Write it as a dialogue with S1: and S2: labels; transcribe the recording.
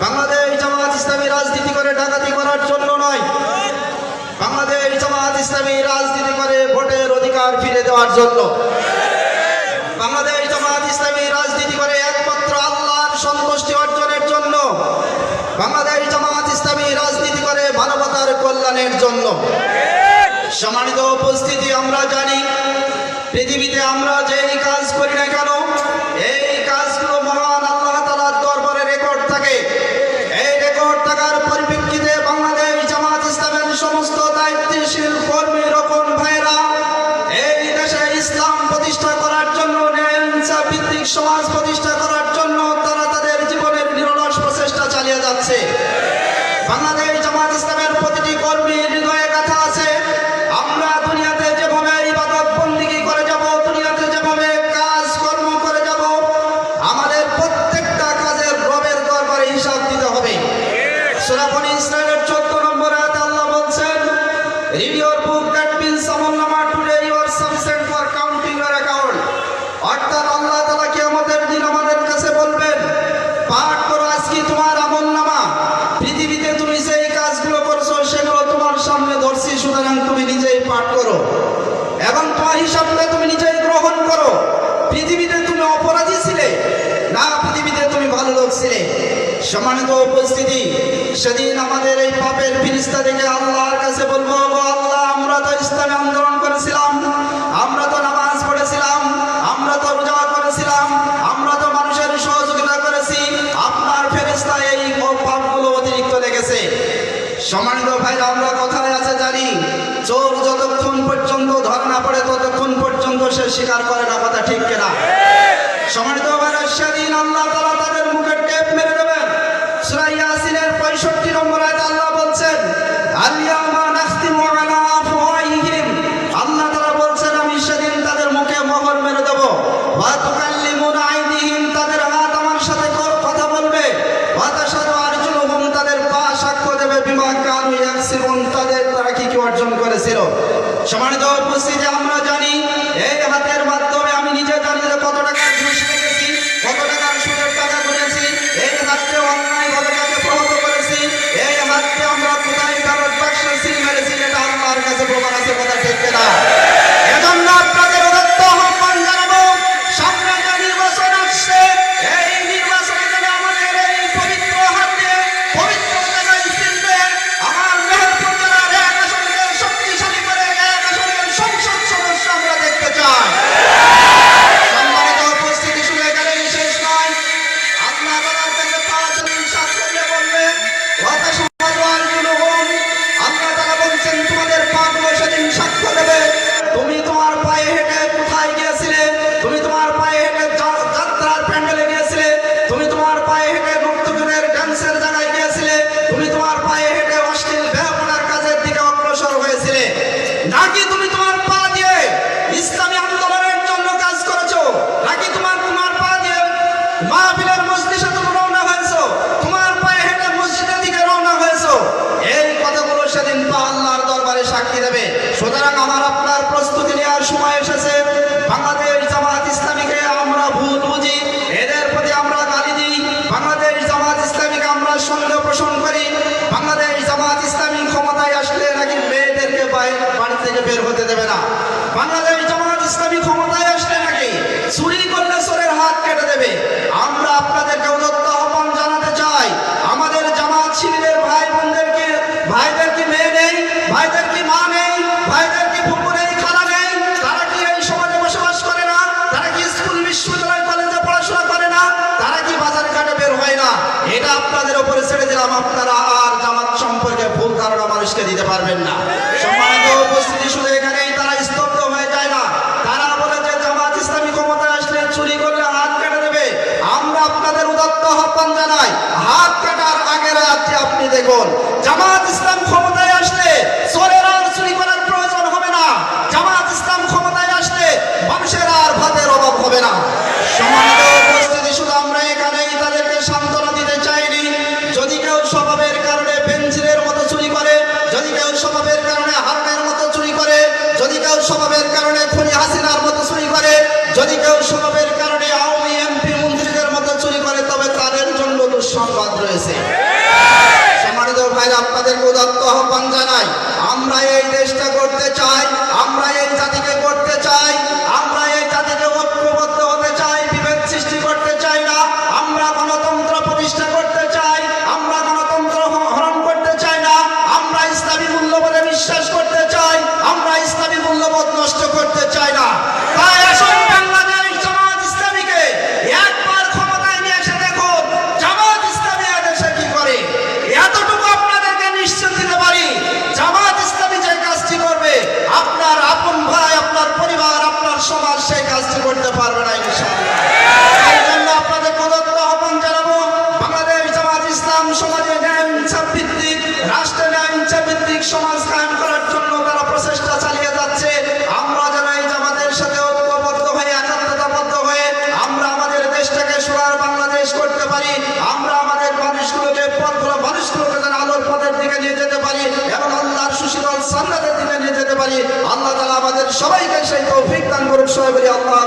S1: বাংলাদেশ জামাত ইসলামী রাজনীতি করে ডাকাতি করার জন্য নয়, বাংলাদেশ জামাত ইসলামী রাজনীতি করে ভোটের অধিকার ফিরে দেওয়ার জন্য। বাংলাদেশ জামাত ইসলামী রাজনীতি করে একমাত্র আল্লাহর সন্তুষ্টি অর্জনের জন্য। বাংলাদেশ জামাত ইসলামী রাজনীতি করে মানবতার কল্যাণের জন্য। সম্মানিত উপস্থিতি, আমরা জানি পৃথিবীতে আমরা যেই কাজ করি না কেন, এই কাজগুলো মহান আল্লাহ তাআলার দরবারে রেকর্ড থাকে। এই রেকর্ড থাকার পরিপ্রেক্ষিতে বাংলাদেশ জামাত ইসলামের সমস্ত দায়িত্বশীল কর্মী রকম ভাইরা এই দেশে ইসলাম প্রতিষ্ঠা করার জন্য, ন্যায়-ইনসাফ ভিত্তিক সমাজ প্রতিষ্ঠা করার জন্য তারা তাদের জীবনের নিরলস প্রচেষ্টা চালিয়ে যাচ্ছে। বাংলাদেশ জামাত ইসলামের প্রতিটি কর্মীর হৃদয়ে গাথা আছে, আমরা দুনিয়াতে যেভাবে ইবাদত বন্দেগী করে যাব, দুনিয়াতে যেভাবে কাজকর্ম করে যাব, আমাদের প্রত্যেকটা কাজের রবের দরবারে হিসাব দিতে হবে। সূরা বনী ইসরাঈলের 14 নম্বর আয়াতে আল্লাহ বলছেন, "Read your book, that means আমলনামা today your subject for counting your account." অর্থাৎ আল্লাহ তাআলা কিয়ামতের দিন আমাদের কাছে বলবেন, পাঠ করো আজকে তোমার আমলনামা। পৃথিবীতে তুমি যেই কাজগুলো করছো সেগুলো তোমার সামনে ধরছি, সুতরাং তুমি নিজেই পাঠ করো এবং তোমার হিসাবটা তুমি নিজেই গ্রহণ করো। পৃথিবীতে তুমি অপরাধী ছিলে না, পৃথিবীতে তুমি ভালো লোক ছিলে। সম্মানিত উপস্থিতি, সেদিন আমাদের এই পাপের ফিরিস্তা দেখে আল্লাহর কাছে বলবো, গো আল্লাহ, আমরা তো ইসলামী আন্দোলন করেছিলাম, আমরা তো নামাজ পড়েছিলাম, আমরা তো রোজা করেছিলাম, আমরা তো মানুষের সহযোগিতা করেছি, আপনার ফেরেশতা এই পাপগুলো অতিরিক্ত লেগেছে। সম্মানিত ভাইরা, আমরা কথায় আছে জানি, চোর যতক্ষণ পর্যন্ত ধরা না পড়ে ততক্ষণ পর্যন্ত সে স্বীকার করে না। কথা ঠিক কিনা? সম্মানিত ভাইরা, সেদিন আল্লাহ তাআলা তাদের মুখে টেপ মেরে দেবেন। সূরা ইয়াসিনের 65 নম্বর আয়াতে আল্লাহ বলছেন, আল-ইয়াওমা নাখতিমু আলা আফওয়াহিহিম, আল্লাহ তাআলা বলছেন আমি সেদিন তাদের মুখে মোহর মেরে দেব। ওয়া তুকাল্লিমুনা আইদিহিম, তাদের হাত আমার সাথে কথা বলবে। ওয়া তাশহাদু আরজুলুহুম, তাদের পা সাক্ষ্য দেবে। বিমা কানু ইয়াকসিবুন, তারা কি অর্জন করেছিল। সম্মানিত উপস্থিতি, আমরা জানি এই হাতের মাধ্যমে আমি নিজে জানি যে কত টাকার ঘুষ লেগেছি, কত টাকার সুদের টাকা করেছি। এই হাতকে অন্যায়ভাবে তাকে প্রহত করেছি। এই হাতকে আমরা কোথায় কারোর বাক্সে সিল মেরেছি, এটা আল্লাহর কাছে প্রমাণ আছে। কথা ঠিক কিনা? এজন্য আপনাদের উদাত্ত আহ্বান জানাবো, সামনে যে নির্বাচন আসছে, এই নির্বাচনে যেন আমাদের এই পবিত্র হাত দিয়ে পবিত্র জায়গায় চিনবে। আমার মেহেরপুর জেলার এক আসনকে শক্তিশালী করে এক আসনের সংসদ সদস্য আমরা দেখতে চাই। সম্মানিত উপস্থিতি, শুনে গেলেই শেষ নয়, আল্লাহ তাআলার কাছে 5 দিন সাক্ষ্য দিয়ে বলবে, ওয়া তাশহাদু আরজুলুহুম, আল্লাহ তাআলা বলছেন তোমাদের পাগুলো সেদিন সাক্ষ্য দেবে। তুমি তোমার পায়ে হেঁটে কোথায় গিয়েছিলে? তুমি তোমার পায়ে হেঁটে যাত্রার প্যান্ডেলে গিয়েছিলে? তুমি তোমার পায়ে হেঁটে নর্তকীদের ডান্সের জায়গায় গিয়েছিলে? তুমি তোমার পায়ে হেঁটে অশ্লীল বেহায়াপনার কাজের দিকে অগ্রসর হয়েছিলে? নাকি তুমি তোমার পা দিয়ে ইসলামী আন্দোলনের জন্য কাজ করেছো? নাকি তোমার পা দিয়ে মাহফিলের মজলিসে তুমি রওনা হয়েছো? তোমার পায়ে হেঁটে মসজিদের দিকে রওনা হয়েছো? এই কথাগুলো সেদিন আল্লাহর দরবারে সাক্ষী দেবে। সুতরাং আমার আপনার প্রস্তুতি নেওয়ার সময় এসেছে। বাংলাদেশ জামাত ইসলামীকে আমরা ভুল বুঝি, এদের প্রতি আমরা গালি দিই, বাংলাদেশ জামাত ইসলামীকে আমরা সন্দেহ পোষণ করি। বাংলাদেশ জামাত ইসলামী ক্ষমতায় আসলে নাকি মেয়েদেরকে বাড়ি থেকে বের হতে দেবে না। বাংলাদেশ জামাত ইসলামী ক্ষমতায় আসলে নাকি চুরি করলে চোরের হাত কেটে দেবে। আমরা আপনাদেরকে উদাত্ত আহ্বান জানাতে চাই, আমাদের জামাত শিবিরের ভাইদের কি মেয়ে নেই? ভাইদের কি মা নেই? ভাইদের কি ফুপু নেই, খালা নেই? তারা কি এই সমাজে বসবাস করে না? তারা কি স্কুল বিশ্ববিদ্যালয় কলেজে পড়াশোনা করে না? তারা কি বাজার ঘাটে বের হয় না? এটা আপনাদের উপরে ছেড়ে দিলাম। আপনারা আর জামাত সম্পর্কে ভুল ধারণা মানুষকে দিতে পারবেন না। সম্মানিত উপস্থিতি, শুধু এখানেই তারা স্তব্ধ হয়ে যায় না। তারা বলে যে জামাত ইসলামী ক্ষমতায় আসলে চুরি করলে হাত কেটে দেবে। আমরা আপনাদের উদাত্ত আহ্বান জানাই, হাত কাটার আগের রাত্রে আপনি দেখুন, জামাত ইসলাম ক্ষমতায় আসলে চোরের আর চুরি করার প্রয়োজন হবে না। জামাত ইসলাম ক্ষমতায় আসলে মানুষের আর ভাতের অভাব হবে না। সম্মানিত উপস্থিতি, শুধু আমরা এখানেই তাদেরকে সান্ত্বনা দিতে চাইনি। যদি কেউ স্বভাবের কারণে পেন্সিলের মতো চুরি করে, যদি কেউ স্বভাবের কারণে হারুনের মতো চুরি করে, যদি কেউ স্বভাবের কারণে খুনি হাসিনার মতো চুরি করে, যদি কেউ স্বভাবের কারণে আওয়ামী এমপি মন্ত্রীদের মতো চুরি করে, তবে তাদের জন্য দুঃসংবাদ রয়েছে। সম্মানিত ভাইরা, আপনাদেরকে উদাত্ত আহ্বান জানাই, আমরা এই দেশটা করতে চাই, আমরা এই জাতিকে করতে চাই, আমরা এই জাতিকে ঐক্যবদ্ধ হতে চাই, বিভেদ সৃষ্টি করতে চাই না। আমরা গণতন্ত্র প্রতিষ্ঠা করতে চাই, আমরা গণতন্ত্র হরণ করতে চাই না। আমরা ইসলামী মূল্যবোধে বিশ্বাস করতে চাই, আমরা ইসলামী মূল্যবোধ নষ্ট করতে চাই না। তাই আসুন বাংলাদেশ জামাত ইসলামীকে একবার ক্ষমতায় নিয়ে এসে দেখুন জামাত ইসলামী দেশে কি করে। এতটুকু আপনাদেরকে নিশ্চিত দিতে পারি, জামাত ইসলামী যে কাজটি করবে আপনার আপন ভাই, আপনার পরিবার, আপনার সমাজ সেই কাজটি করতে পারবে না ইনশাআল্লাহ। এই জন্য আপনাদের প্রদত্ত আহ্বান জানাবো, বাংলাদেশ জামাত ইসলাম সমাজে ন্যায় ইনসাফ ভিত্তিক, রাষ্ট্রে ন্যায় ইনসাফ ভিত্তিক সমাজ কায়েম করার জন্য তারা প্রচেষ্টা চালিয়ে যাচ্ছে। আমরা যেন এই জামাতের সাথে ঐক্যবদ্ধ হয়ে, একাত্মতাবদ্ধ হয়ে আমরা আমাদের দেশটাকে সোনার বাংলাদেশ করতে পারি। আমরা আমাদের মানুষগুলোকে যেন আলোর পথের দিকে নিয়ে যেতে পারি এবং আল্লাহর সুশীতল জান্নাতের দিকে নিয়ে যেতে পারি। আল্লাহ তাআলা আমাদের সবাইকে সেই তৌফিক দান করুন। সবাই বলি আল্লাহ।